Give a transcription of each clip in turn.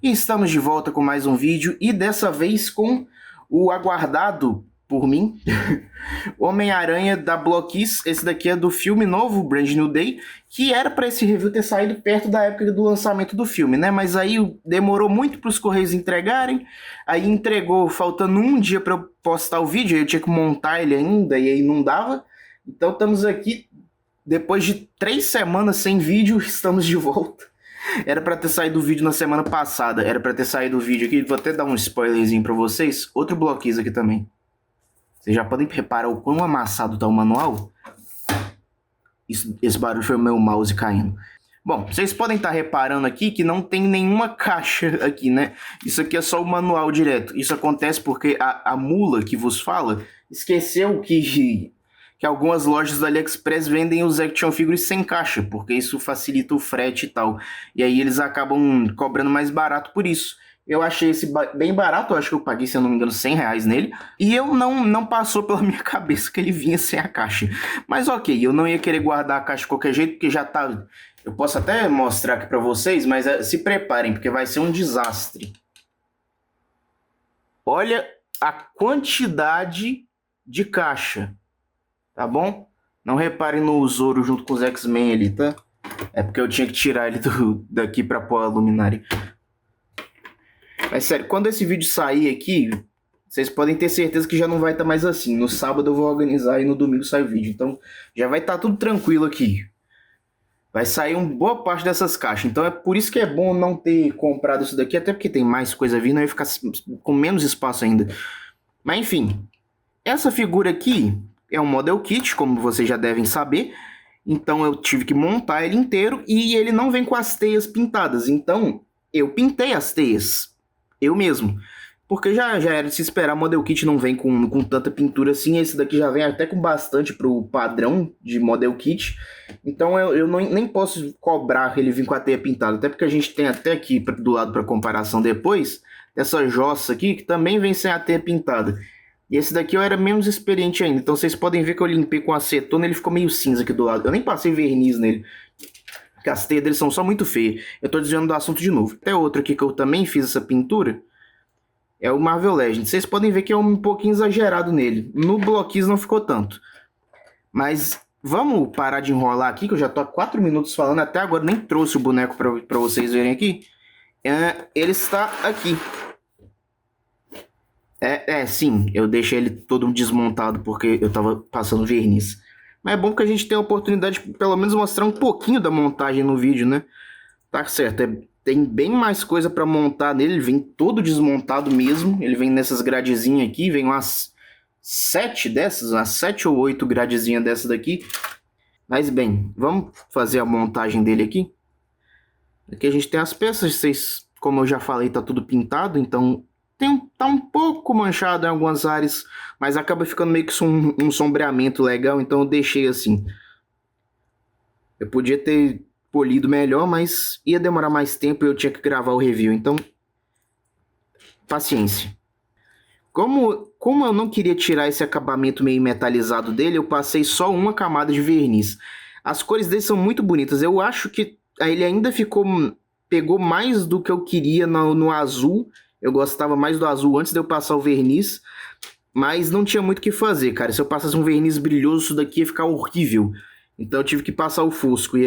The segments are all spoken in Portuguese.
E estamos de volta com mais um vídeo e dessa vez com o aguardado por mim Homem-Aranha da Blockis. Esse daqui é do filme novo, Brand New Day, que era para esse review ter saído perto da época do lançamento do filme, né? Mas aí demorou muito para os Correios entregarem, aí entregou faltando um dia para eu postar o vídeo, aí eu tinha que montar ele ainda e aí não dava. Então estamos aqui, depois de 3 semanas sem vídeo, estamos de volta. Era pra ter saído o vídeo na semana passada. Era pra ter saído o vídeo aqui. Vou até dar um spoilerzinho pra vocês. Outro bloquinho aqui também. Vocês já podem reparar o quão amassado tá o manual. Esse barulho foi o meu mouse caindo. Bom, vocês podem estar reparando aqui que não tem nenhuma caixa aqui, né? Isso aqui é só o manual direto. Isso acontece porque a mula que vos fala esqueceu que algumas lojas da AliExpress vendem os action figures sem caixa, porque isso facilita o frete e tal. E aí eles acabam cobrando mais barato por isso. Eu achei esse bem barato, eu acho que eu paguei, se eu não me engano, R$100 nele. E eu não passou pela minha cabeça que ele vinha sem a caixa. Mas ok, eu não ia querer guardar a caixa de qualquer jeito, porque já tá... Eu posso até mostrar aqui pra vocês, mas se preparem, porque vai ser um desastre. Olha a quantidade de caixa. Tá bom? Não reparem no Zoro junto com os X-Men ali, tá? É porque eu tinha que tirar ele daqui pra pôr a luminária. Mas sério, quando esse vídeo sair aqui, vocês podem ter certeza que já não vai estar mais assim. No sábado eu vou organizar e no domingo sai o vídeo. Então já vai estar tudo tranquilo aqui. Vai sair uma boa parte dessas caixas. Então é por isso que é bom não ter comprado isso daqui. Até porque tem mais coisa vindo, aí ficar com menos espaço ainda. Mas enfim, essa figura aqui... é um model kit, como vocês já devem saber. Então eu tive que montar ele inteiro e ele não vem com as teias pintadas. Então eu pintei as teias, eu mesmo. Porque já era de se esperar, model kit não vem com tanta pintura assim. Esse daqui já vem até com bastante pro padrão de model kit. Então eu nem posso cobrar ele vir com a teia pintada. Até porque a gente tem até aqui do lado para comparação depois, essa jossa aqui que também vem sem a teia pintada. E esse daqui eu era menos experiente ainda. Então vocês podem ver que eu limpei com acetona, ele ficou meio cinza aqui do lado. Eu nem passei verniz nele, porque as teias dele são só muito feias. Eu tô desviando do assunto de novo. Até outro aqui que eu também fiz essa pintura é o Marvel Legends. Vocês podem ver que é um pouquinho exagerado nele. No Blockis não ficou tanto. Mas vamos parar de enrolar aqui, que eu já tô há 4 minutos falando. Até agora nem trouxe o boneco pra vocês verem aqui. Ele está aqui. Sim, eu deixei ele todo desmontado porque eu tava passando verniz. Mas é bom que a gente tem a oportunidade de pelo menos mostrar um pouquinho da montagem no vídeo, né? Tá certo, tem bem mais coisa pra montar nele, ele vem todo desmontado mesmo. Ele vem nessas gradezinhas aqui, vem umas 7 dessas, umas 7 ou 8 gradezinhas dessas daqui. Mas bem, vamos fazer a montagem dele aqui. Aqui a gente tem as peças, como eu já falei, tá tudo pintado, então... tá um pouco manchado em algumas áreas, mas acaba ficando meio que um sombreamento legal, então eu deixei assim. Eu podia ter polido melhor, mas ia demorar mais tempo e eu tinha que gravar o review, então paciência. Como eu não queria tirar esse acabamento meio metalizado dele, eu passei só uma camada de verniz. As cores dele são muito bonitas, eu acho que ele ainda pegou mais do que eu queria no azul. Eu gostava mais do azul antes de eu passar o verniz, mas não tinha muito o que fazer, cara. Se eu passasse um verniz brilhoso, isso daqui ia ficar horrível. Então eu tive que passar o fosco, e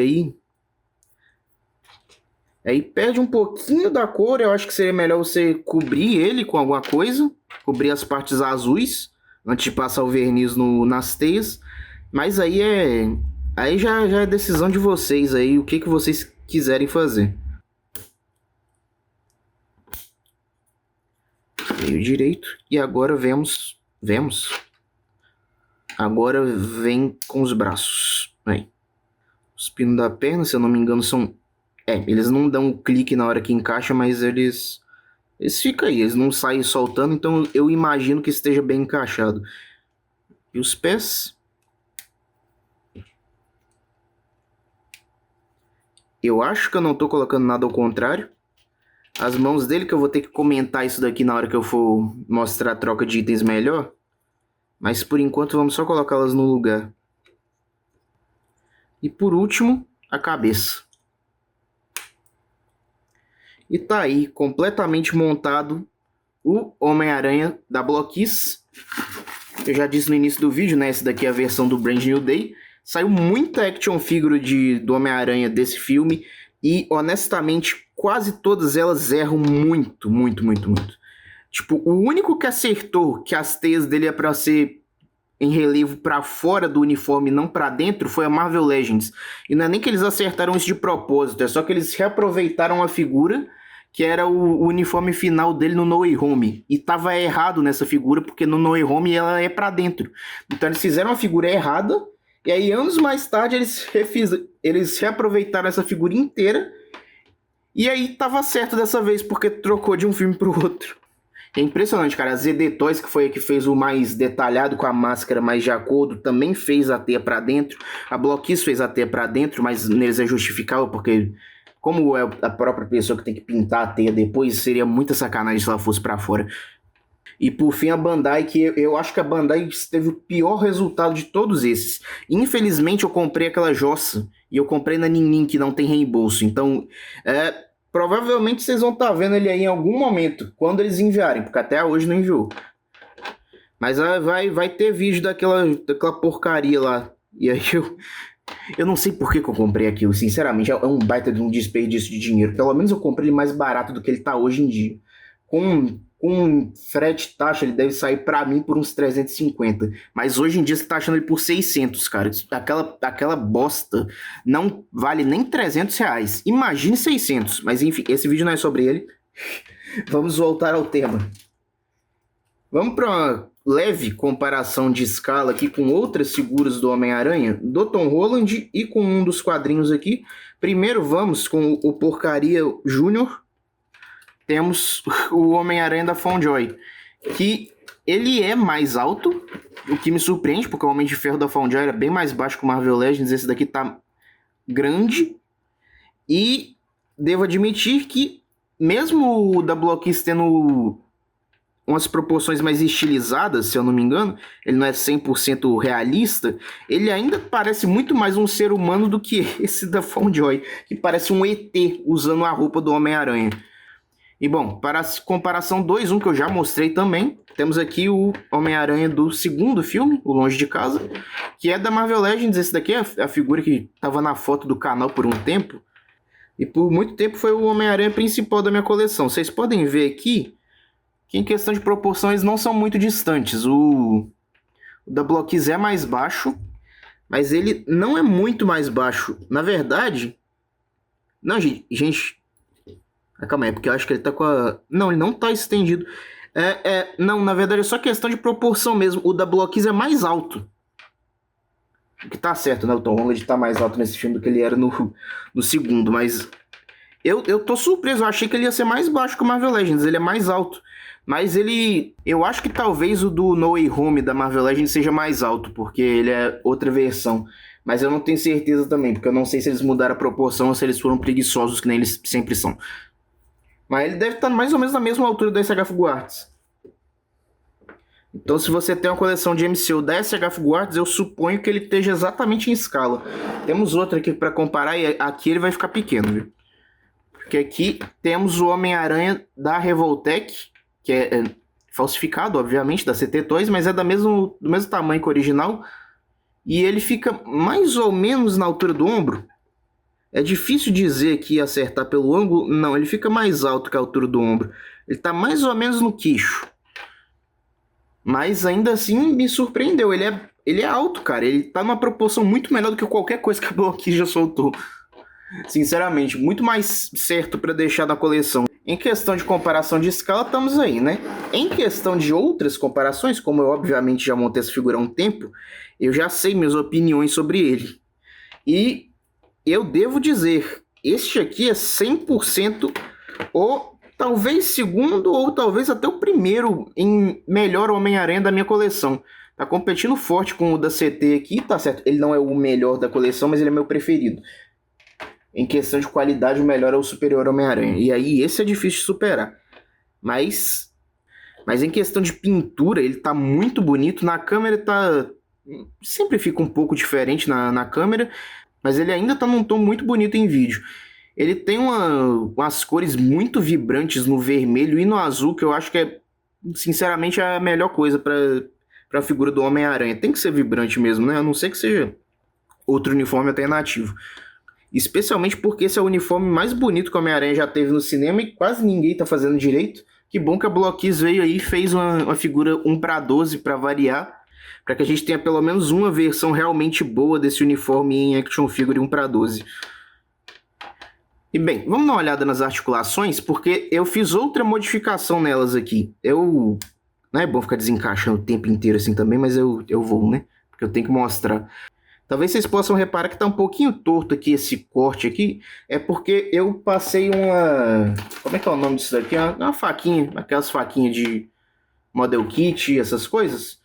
aí perde um pouquinho da cor. Eu acho que seria melhor você cobrir ele com alguma coisa, cobrir as partes azuis, antes de passar o verniz nas teias. Mas aí já é decisão de vocês, aí o que vocês quiserem fazer. Meio direito. E agora vemos. Agora vem com os braços. Aí. Os pinos da perna, se eu não me engano, são... eles não dão um clique na hora que encaixa, mas eles ficam aí. Eles não saem soltando, então eu imagino que esteja bem encaixado. E os pés... eu acho que eu não estou colocando nada ao contrário. As mãos dele, que eu vou ter que comentar isso daqui na hora que eu for mostrar a troca de itens melhor. Mas por enquanto vamos só colocá-las no lugar. E por último, a cabeça. E tá aí, completamente montado, o Homem-Aranha da Blockis. Eu já disse no início do vídeo, né? Essa daqui é a versão do Brand New Day. Saiu muita action figure do Homem-Aranha desse filme. E, honestamente, quase todas elas erram muito, muito, muito, muito. Tipo, o único que acertou que as teias dele é pra ser em relevo pra fora do uniforme, não pra dentro, foi a Marvel Legends. E não é nem que eles acertaram isso de propósito, é só que eles reaproveitaram a figura que era o uniforme final dele no No Way Home. E tava errado nessa figura, porque no No Way Home ela é pra dentro. Então eles fizeram a figura errada, e aí anos mais tarde eles reaproveitaram essa figura inteira, e aí tava certo dessa vez, porque trocou de um filme pro outro. É impressionante, cara. A ZD Toys, que foi a que fez o mais detalhado com a máscara mais de acordo, também fez a teia pra dentro. A Blockis fez a teia pra dentro, mas neles é justificável, porque como é a própria pessoa que tem que pintar a teia depois, seria muita sacanagem se ela fosse pra fora. E por fim a Bandai, que eu acho que a Bandai teve o pior resultado de todos esses. Infelizmente eu comprei aquela jossa, e eu comprei na Ninnin, que não tem reembolso. Então, provavelmente vocês vão estar vendo ele aí em algum momento, quando eles enviarem, porque até hoje não enviou. Mas vai ter vídeo daquela porcaria lá. E aí eu não sei por que eu comprei aquilo, sinceramente. É um baita de um desperdício de dinheiro. Pelo menos eu comprei ele mais barato do que ele tá hoje em dia. Com frete e taxa, ele deve sair pra mim por uns 350. Mas hoje em dia você tá achando ele por 600, cara. Aquela bosta não vale nem 300 reais. Imagine 600. Mas enfim, esse vídeo não é sobre ele. Vamos voltar ao tema. Vamos para uma leve comparação de escala aqui com outras figuras do Homem-Aranha, do Tom Holland e com um dos quadrinhos aqui. Primeiro vamos com o Porcaria Júnior. Temos o Homem-Aranha da Foundjoy, que ele é mais alto, o que me surpreende, porque o Homem de Ferro da Foundjoy era bem mais baixo que o Marvel Legends. Esse daqui tá grande. E devo admitir que, mesmo o da Blockis tendo umas proporções mais estilizadas, se eu não me engano, ele não é 100% realista, ele ainda parece muito mais um ser humano do que esse da Foundjoy, que parece um ET usando a roupa do Homem-Aranha. E bom, para a comparação 2-1 que eu já mostrei também, temos aqui o Homem-Aranha do segundo filme, O Longe de Casa, que é da Marvel Legends. Esse daqui é a figura que estava na foto do canal por um tempo, e por muito tempo foi o Homem-Aranha principal da minha coleção. Vocês podem ver aqui que em questão de proporções não são muito distantes. O da Blockis é mais baixo, mas ele não é muito mais baixo. Na verdade... Não, gente... Calma aí, porque eu acho que ele tá com a... Não, ele não tá estendido. Não, na verdade é só questão de proporção mesmo. O da Blockis é mais alto. O que tá certo, né? O Tom Holland tá mais alto nesse filme do que ele era no segundo, mas... Eu tô surpreso, eu achei que ele ia ser mais baixo que o Marvel Legends. Ele é mais alto. Mas ele... Eu acho que talvez o do No Way Home da Marvel Legends seja mais alto, porque ele é outra versão. Mas eu não tenho certeza também, porque eu não sei se eles mudaram a proporção ou se eles foram preguiçosos, que nem eles sempre são. Mas ele deve estar mais ou menos na mesma altura da SH Figuarts. Então, se você tem uma coleção de MCU da SH Figuarts, eu suponho que ele esteja exatamente em escala. Temos outro aqui para comparar, e aqui ele vai ficar pequeno, viu? Porque aqui temos o Homem-Aranha da Revoltech, que é falsificado, obviamente, da CT Toys, mas é do mesmo tamanho que o original. E ele fica mais ou menos na altura do ombro. É difícil dizer aqui acertar pelo ângulo. Não, ele fica mais alto que a altura do ombro. Ele está mais ou menos no queixo. Mas ainda assim me surpreendeu. Ele é alto, cara. Ele tá numa proporção muito melhor do que qualquer coisa que a Blockis já soltou. Sinceramente, muito mais certo para deixar na coleção. Em questão de comparação de escala, estamos aí, né? Em questão de outras comparações, como eu obviamente já montei essa figura há um tempo, eu já sei minhas opiniões sobre ele. E eu devo dizer, este aqui é 100% ou talvez segundo ou talvez até o primeiro em melhor Homem-Aranha da minha coleção. Tá competindo forte com o da CT aqui, tá certo? Ele não é o melhor da coleção, mas ele é meu preferido. Em questão de qualidade, o melhor é o Superior Homem-Aranha. E aí, esse é difícil de superar. Mas em questão de pintura, ele tá muito bonito. Na câmera tá... Sempre fica um pouco diferente na câmera, mas ele ainda tá num tom muito bonito em vídeo. Ele tem umas cores muito vibrantes no vermelho e no azul, que eu acho que é, sinceramente, a melhor coisa para a figura do Homem-Aranha. Tem que ser vibrante mesmo, né? A não ser que seja outro uniforme alternativo. Especialmente porque esse é o uniforme mais bonito que o Homem-Aranha já teve no cinema e quase ninguém tá fazendo direito. Que bom que a Blockis veio aí e fez uma figura 1:12 para variar, para que a gente tenha pelo menos uma versão realmente boa desse uniforme em action figure 1:12. E bem, vamos dar uma olhada nas articulações, porque eu fiz outra modificação nelas aqui. Não é bom ficar desencaixando o tempo inteiro assim também, mas eu vou, né? Porque eu tenho que mostrar. Talvez vocês possam reparar que tá um pouquinho torto aqui esse corte aqui. É porque eu passei uma... Como é que é o nome disso daqui? Uma faquinha, aquelas faquinhas de Model Kit, essas coisas,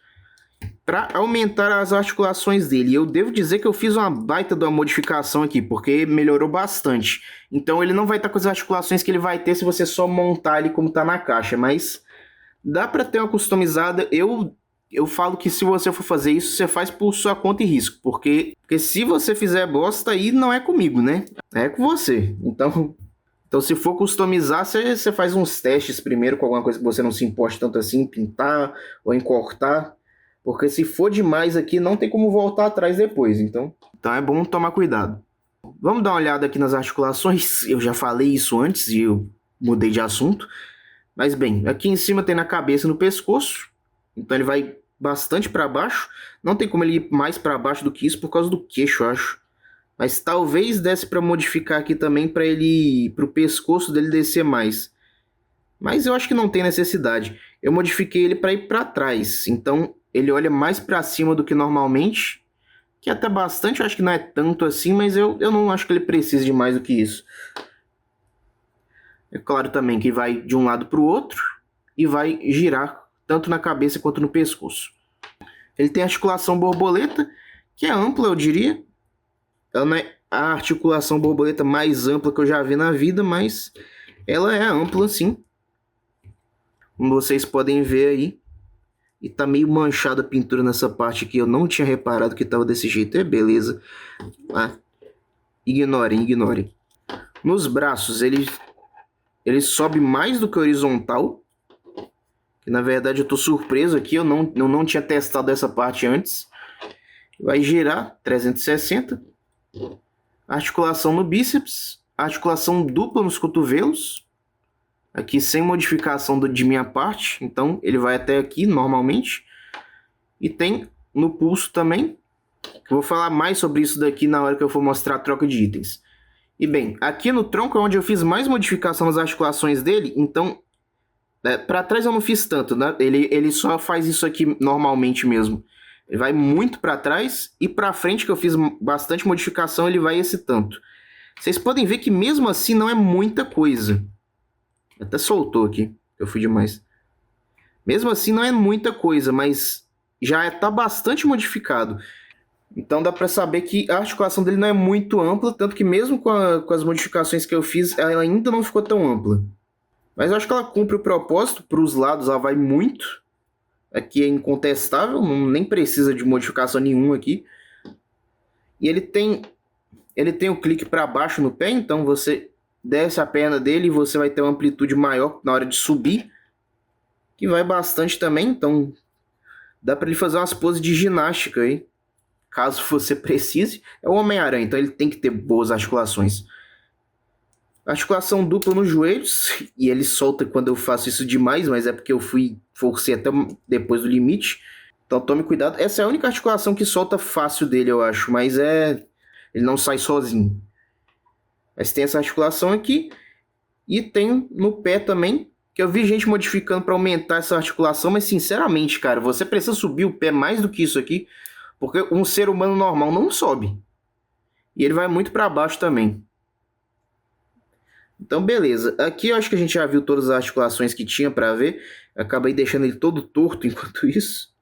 para aumentar as articulações dele. E eu devo dizer que eu fiz uma baita de uma modificação aqui, porque melhorou bastante. Então ele não vai estar com as articulações que ele vai ter se você só montar ele como tá na caixa, mas dá para ter uma customizada. Eu falo que se você for fazer isso, você faz por sua conta e risco, porque se você fizer bosta, aí não é comigo, né? É com você. Então se for customizar, você faz uns testes primeiro com alguma coisa que você não se importe tanto assim, pintar ou encortar, porque se for demais aqui, não tem como voltar atrás depois, então é bom tomar cuidado. Vamos dar uma olhada aqui nas articulações. Eu já falei isso antes e eu mudei de assunto, mas bem, aqui em cima tem na cabeça e no pescoço, então ele vai bastante para baixo. Não tem como ele ir mais para baixo do que isso por causa do queixo, eu acho. Mas talvez desse para modificar aqui também para o pescoço dele descer mais. Mas eu acho que não tem necessidade. Eu modifiquei ele para ir para trás. Então ele olha mais para cima do que normalmente. Que até bastante, eu acho que não é tanto assim, mas eu não acho que ele precise de mais do que isso. É claro também que vai de um lado para o outro e vai girar tanto na cabeça quanto no pescoço. Ele tem articulação borboleta, que é ampla, eu diria. Ela não é a articulação borboleta mais ampla que eu já vi na vida, mas ela é ampla sim. Como vocês podem ver aí. E tá meio manchada a pintura nessa parte aqui. Eu não tinha reparado que tava desse jeito. É beleza. Ignorem. Nos braços, ele sobe mais do que horizontal. Que na verdade eu tô surpreso aqui. Eu não tinha testado essa parte antes. Vai girar 360. Articulação no bíceps. Articulação dupla nos cotovelos. Aqui sem modificação de minha parte. Então ele vai até aqui normalmente. E tem no pulso também. Eu vou falar mais sobre isso daqui na hora que eu for mostrar a troca de itens. E bem, aqui no tronco é onde eu fiz mais modificação nas articulações dele. Então para trás eu não fiz tanto, né? Ele só faz isso aqui normalmente mesmo. Ele vai muito para trás e para frente, que eu fiz bastante modificação, ele vai esse tanto. Vocês podem ver que mesmo assim não é muita coisa. Até soltou aqui, eu fui demais. Mesmo assim não é muita coisa, mas já está bastante modificado. Então dá para saber que a articulação dele não é muito ampla, tanto que mesmo com as modificações que eu fiz, ela ainda não ficou tão ampla. Mas eu acho que ela cumpre o propósito. Para os lados ela vai muito. Aqui é incontestável, nem precisa de modificação nenhuma aqui. E ele tem o clique para baixo no pé, então você desce a perna dele e você vai ter uma amplitude maior na hora de subir, que vai bastante também, então dá para ele fazer umas poses de ginástica aí, caso você precise. É o Homem-Aranha, então ele tem que ter boas articulações. Articulação dupla nos joelhos, e ele solta quando eu faço isso demais, mas é porque eu forcei até depois do limite. Então tome cuidado. Essa é a única articulação que solta fácil dele, eu acho, mas ele não sai sozinho. Mas tem essa articulação aqui, e tem no pé também, que eu vi gente modificando para aumentar essa articulação, mas sinceramente, cara, você precisa subir o pé mais do que isso aqui, porque um ser humano normal não sobe. E ele vai muito para baixo também. Então, beleza. Aqui eu acho que a gente já viu todas as articulações que tinha para ver. Acabei deixando ele todo torto enquanto isso.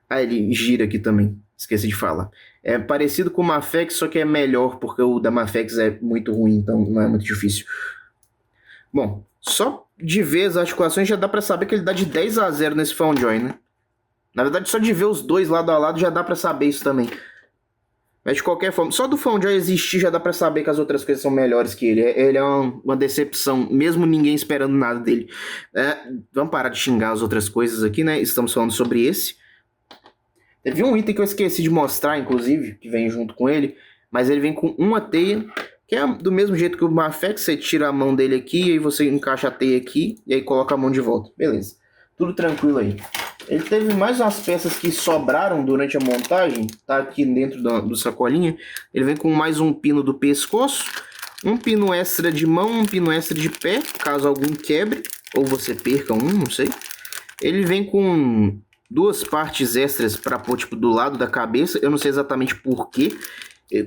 Ele gira aqui também. Esqueci de falar. É parecido com o Mafex, só que é melhor, porque o da Mafex é muito ruim, então não é muito difícil. Bom, só de ver as articulações já dá para saber que ele dá de 10-0 nesse Foundjoy, né? Na verdade, só de ver os dois lado a lado já dá para saber isso também. Mas de qualquer forma, só do fã já existir já dá pra saber que as outras coisas são melhores que ele. Ele é uma decepção, mesmo ninguém esperando nada dele. Vamos parar de xingar as outras coisas aqui, né? Estamos falando sobre esse. Teve um item que eu esqueci de mostrar, inclusive, que vem junto com ele. Mas ele vem com uma teia, que é do mesmo jeito que o Mafex. Você tira a mão dele aqui, e aí você encaixa a teia aqui, e aí coloca a mão de volta. Beleza. Tudo tranquilo aí. Ele teve mais umas peças que sobraram durante a montagem, tá aqui dentro do sacolinha. Ele vem com mais um pino do pescoço, um pino extra de mão, um pino extra de pé, caso algum quebre, ou você perca um, não sei. Ele vem com duas partes extras para pôr tipo do lado da cabeça, eu não sei exatamente por quê.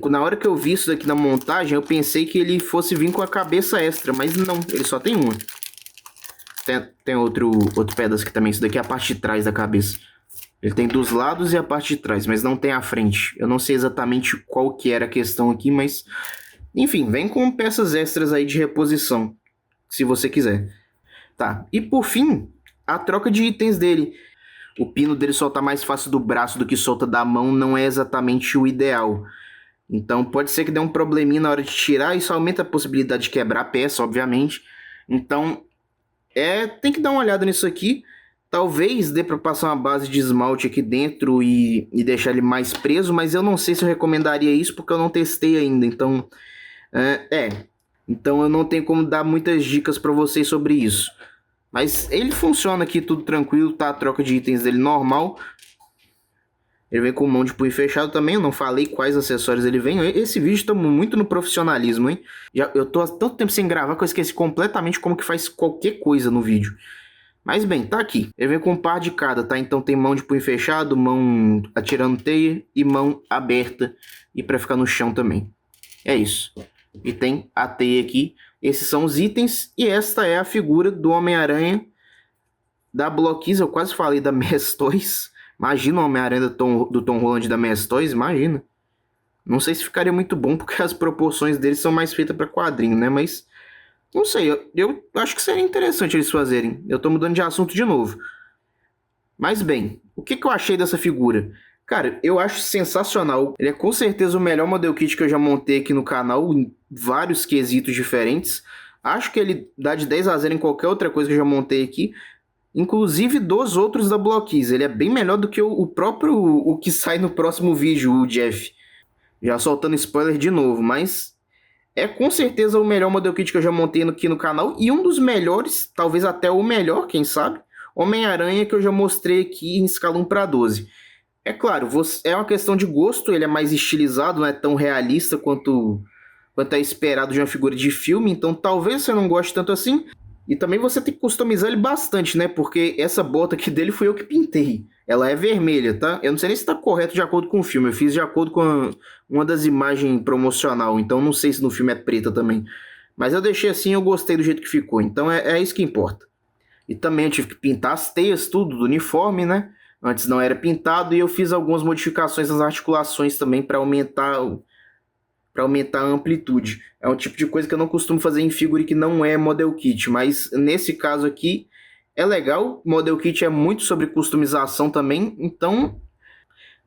Na hora que eu vi isso daqui na montagem, eu pensei que ele fosse vir com a cabeça extra, mas não, ele só tem uma. Tem outro pedaço aqui também. Isso daqui é a parte de trás da cabeça. Ele tem dos lados e a parte de trás, mas não tem a frente. Eu não sei exatamente qual que era a questão aqui, mas... Enfim, vem com peças extras aí de reposição, se você quiser. Tá, e por fim, a troca de itens dele. O pino dele soltar mais fácil do braço do que solta da mão não é exatamente o ideal. Então pode ser que dê um probleminha na hora de tirar. Isso aumenta a possibilidade de quebrar a peça, obviamente. Então... tem que dar uma olhada nisso aqui. Talvez dê para passar uma base de esmalte aqui dentro e deixar ele mais preso, mas eu não sei se eu recomendaria isso porque eu não testei ainda. Então, então eu não tenho como dar muitas dicas para vocês sobre isso. Mas ele funciona aqui tudo tranquilo, tá? A troca de itens dele normal. Ele vem com mão de punho fechado também, eu não falei quais acessórios ele vem. Esse vídeo tá muito no profissionalismo, hein? Eu tô há tanto tempo sem gravar que eu esqueci completamente como que faz qualquer coisa no vídeo. Mas bem, tá aqui. Ele vem com um par de cada, tá? Então tem mão de punho fechado, mão atirando teia e mão aberta. E pra ficar no chão também. É isso. E tem a teia aqui. Esses são os itens. E esta é a figura do Homem-Aranha da Blockies. Eu quase falei da MS2. Imagina o Homem-Aranha do Tom Holland da MS2, imagina. Não sei se ficaria muito bom, porque as proporções deles são mais feitas para quadrinho, né? Mas, não sei, eu acho que seria interessante eles fazerem. Eu tô mudando de assunto de novo. Mas bem, o que eu achei dessa figura? Cara, eu acho sensacional. Ele é com certeza o melhor model kit que eu já montei aqui no canal, em vários quesitos diferentes. Acho que ele dá de 10 a 0 em qualquer outra coisa que eu já montei aqui. Inclusive dos outros da Blockies. Ele é bem melhor do que o próprio o que sai no próximo vídeo, o Jeff. Já soltando spoiler de novo, mas é com certeza o melhor model kit que eu já montei aqui no canal. E um dos melhores, talvez até o melhor, quem sabe, Homem-Aranha que eu já mostrei aqui em escala 1/12. É claro, é uma questão de gosto, ele é mais estilizado, não é tão realista quanto é esperado de uma figura de filme. Então talvez você não goste tanto assim. E também você tem que customizar ele bastante, né? Porque essa bota aqui dele fui eu que pintei. Ela é vermelha, tá? Eu não sei nem se tá correto de acordo com o filme. Eu fiz de acordo com uma das imagens promocional. Então não sei se no filme é preta também. Mas eu deixei assim e eu gostei do jeito que ficou. Então é isso que importa. E também eu tive que pintar as teias, tudo do uniforme, né? Antes não era pintado. E eu fiz algumas modificações nas articulações também para aumentar a amplitude. É um tipo de coisa que eu não costumo fazer em figure que não é model kit, mas nesse caso aqui é legal. Model kit é muito sobre customização também, então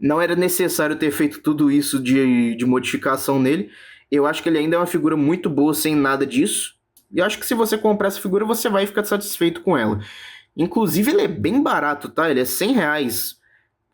não era necessário ter feito tudo isso de modificação nele. Eu acho que ele ainda é uma figura muito boa sem nada disso, e eu acho que se você comprar essa figura você vai ficar satisfeito com ela. Inclusive ele é bem barato, tá? Ele é R$100.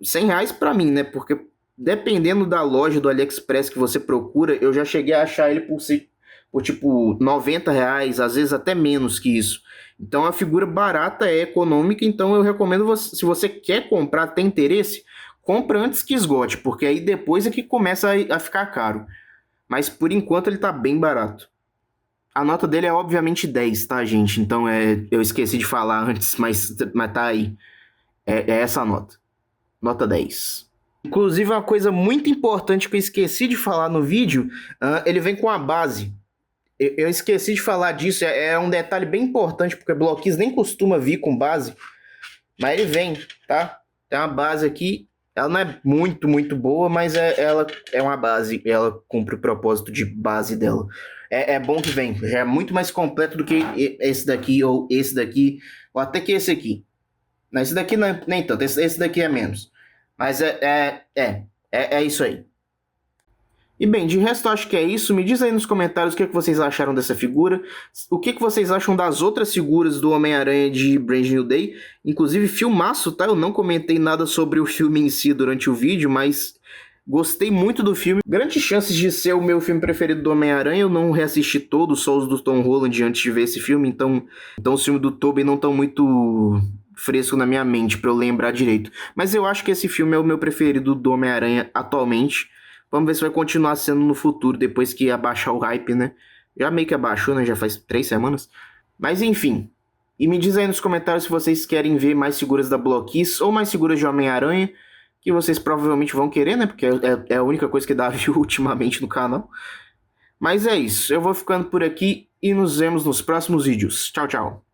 R$100 pra mim, né? Porque dependendo da loja do AliExpress que você procura, eu já cheguei a achar ele por tipo R$90, às vezes até menos que isso. Então a figura barata é econômica, então eu recomendo você, se você quer comprar, tem interesse, compra antes que esgote, porque aí depois é que começa a ficar caro. Mas por enquanto ele tá bem barato. A nota dele é obviamente 10, tá, gente? Então eu esqueci de falar antes, mas tá aí. É essa a nota. Nota 10. Inclusive, uma coisa muito importante que eu esqueci de falar no vídeo, ele vem com a base. Eu esqueci de falar disso, é um detalhe bem importante, porque Blockies nem costuma vir com base, mas ele vem, tá? Tem uma base aqui, ela não é muito boa, mas ela é uma base, ela cumpre o propósito de base dela. É bom que vem, já é muito mais completo do que esse daqui, ou esse daqui, ou até que esse aqui. Não, esse daqui não é, nem tanto, esse daqui é menos. Mas é isso aí. E bem, de resto, eu acho que é isso. Me diz aí nos comentários o que, é que vocês acharam dessa figura. O que, é que vocês acham das outras figuras do Homem-Aranha de Brand New Day. Inclusive, filmaço, tá? Eu não comentei nada sobre o filme em si durante o vídeo, mas gostei muito do filme. Grandes chances de ser o meu filme preferido do Homem-Aranha. Eu não reassisti todos, só os do Tom Holland antes de ver esse filme, então os filmes do Tobey não estão muito fresco na minha mente pra eu lembrar direito. Mas eu acho que esse filme é o meu preferido do Homem-Aranha atualmente. Vamos ver se vai continuar sendo no futuro, depois que abaixar o hype, né? Já meio que abaixou, né? Já faz 3 semanas. Mas enfim. E me diz aí nos comentários se vocês querem ver mais figuras da Blockis ou mais figuras de Homem-Aranha, que vocês provavelmente vão querer, né? Porque é a única coisa que dá view ultimamente no canal. Mas é isso. Eu vou ficando por aqui e nos vemos nos próximos vídeos. Tchau, tchau.